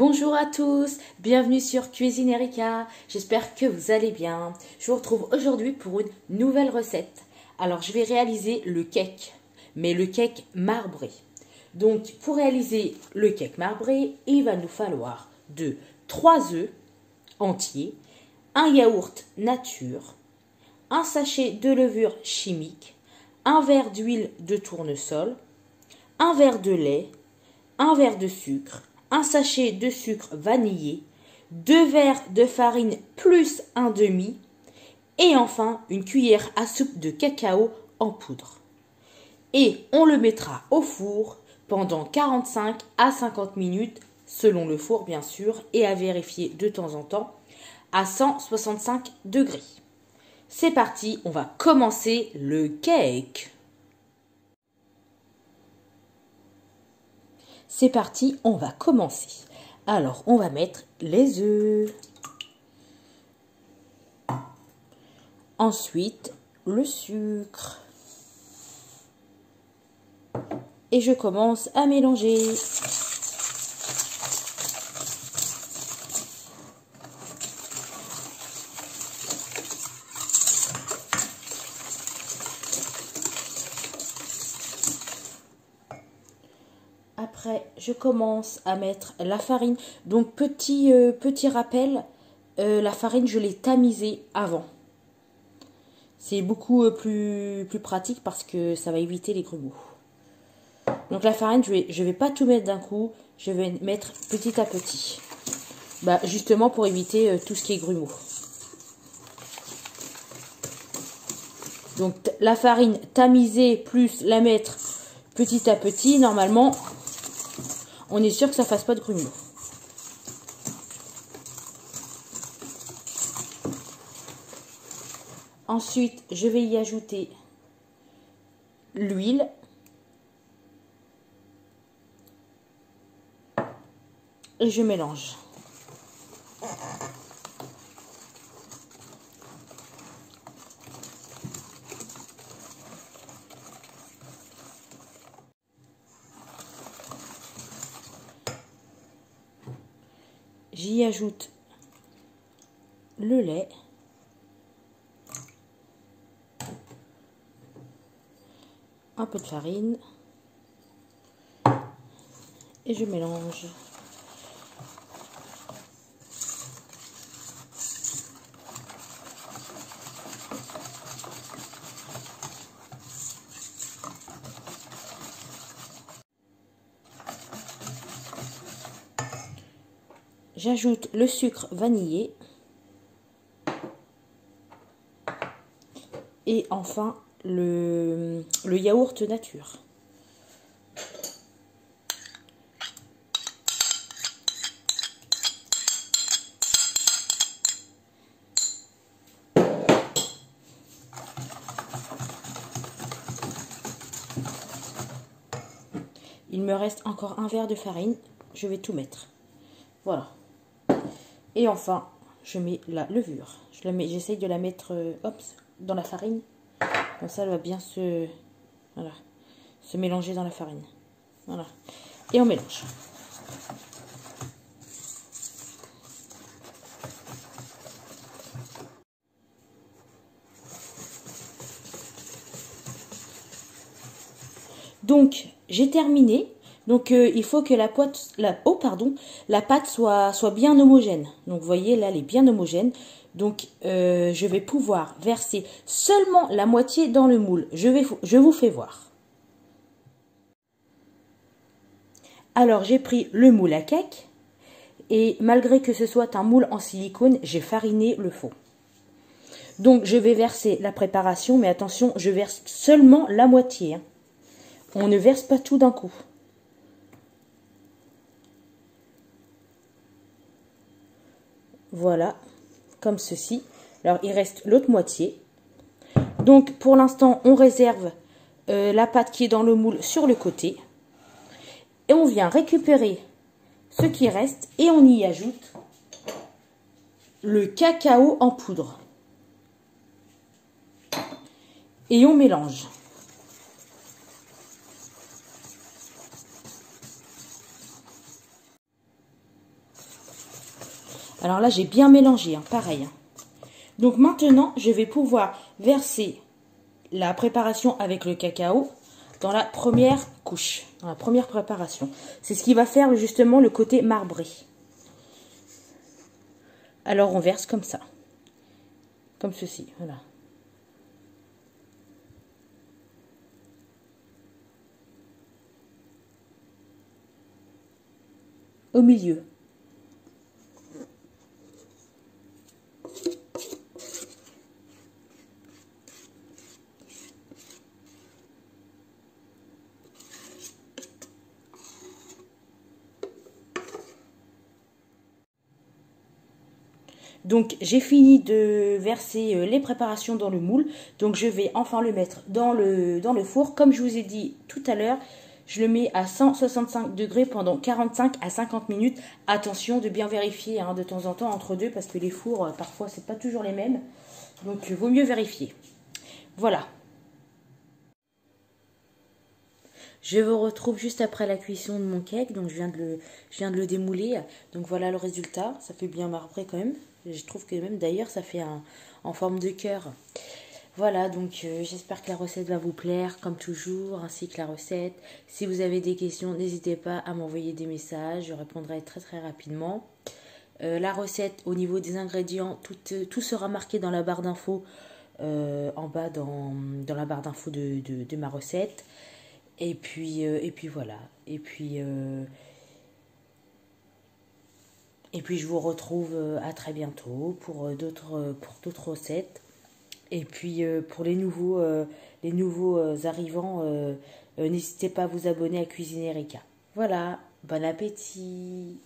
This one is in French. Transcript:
Bonjour à tous, bienvenue sur Cuisine Erika, j'espère que vous allez bien. Je vous retrouve aujourd'hui pour une nouvelle recette. Alors je vais réaliser le cake, mais le cake marbré. Donc pour réaliser le cake marbré, il va nous falloir 3 œufs entiers, un yaourt nature, un sachet de levure chimique, un verre d'huile de tournesol, un verre de lait, un verre de sucre, un sachet de sucre vanillé, 2 verres de farine plus un demi et enfin une cuillère à soupe de cacao en poudre. Et on le mettra au four pendant 45 à 50 minutes selon le four bien sûr et à vérifier de temps en temps à 165 degrés. C'est parti, on va commencer le cake. C'est parti, on va commencer. Alors, on va mettre les œufs. Ensuite, le sucre. Et je commence à mélanger. Après, je commence à mettre la farine. Donc, petit rappel, la farine, je l'ai tamisée avant. C'est beaucoup plus pratique parce que ça va éviter les grumeaux. Donc, la farine, je vais pas tout mettre d'un coup. Je vais mettre petit à petit. Bah, justement pour éviter tout ce qui est grumeaux. Donc, la farine tamisée plus la mettre petit à petit, normalement... on est sûr que ça ne fasse pas de grumeaux. Ensuite, je vais y ajouter l'huile. Et je mélange. J'y ajoute le lait, un peu de farine et je mélange. J'ajoute le sucre vanillé et enfin le yaourt nature. Il me reste encore un verre de farine, je vais tout mettre. Voilà. Et enfin, je mets la levure. J'essaye de la mettre dans la farine. Comme ça, elle va bien se mélanger dans la farine. Voilà. Et on mélange. Donc, j'ai terminé. Donc, il faut que la pâte soit bien homogène. Donc, vous voyez, là, elle est bien homogène. Donc, je vais pouvoir verser seulement la moitié dans le moule. Je vous fais voir. Alors, j'ai pris le moule à cake. Et malgré que ce soit un moule en silicone, j'ai fariné le fond. Donc, je vais verser la préparation. Mais attention, je verse seulement la moitié. Hein. On ne verse pas tout d'un coup. Voilà, comme ceci. Alors, il reste l'autre moitié. Donc, pour l'instant, on réserve la pâte qui est dans le moule sur le côté. Et on vient récupérer ce qui reste et on y ajoute le cacao en poudre. Et on mélange. Alors là, j'ai bien mélangé, hein, pareil. Hein. Donc maintenant, je vais pouvoir verser la préparation avec le cacao dans la première couche, dans la première préparation. C'est ce qui va faire justement le côté marbré. Alors on verse comme ça, comme ceci, voilà. Au milieu. Donc j'ai fini de verser les préparations dans le moule. Donc je vais enfin le mettre dans le four. Comme je vous ai dit tout à l'heure, je le mets à 165 degrés pendant 45 à 50 minutes. Attention de bien vérifier hein, de temps en temps entre deux parce que les fours parfois c'est pas toujours les mêmes. Donc vaut mieux vérifier. Voilà. Je vous retrouve juste après la cuisson de mon cake. Donc je viens de le démouler. Donc voilà le résultat. Ça fait bien marbré quand même. Je trouve que même d'ailleurs ça fait en forme de cœur. Voilà, donc j'espère que la recette va vous plaire comme toujours, ainsi que la recette. Si vous avez des questions, n'hésitez pas à m'envoyer des messages, je répondrai très très rapidement. La recette, au niveau des ingrédients, tout sera marqué dans la barre d'infos, en bas dans la barre d'infos de ma recette. Et puis voilà. Et puis je vous retrouve à très bientôt pour d'autres recettes. Et puis pour les nouveaux arrivants, n'hésitez pas à vous abonner à Cuisine Erika. Voilà, bon appétit!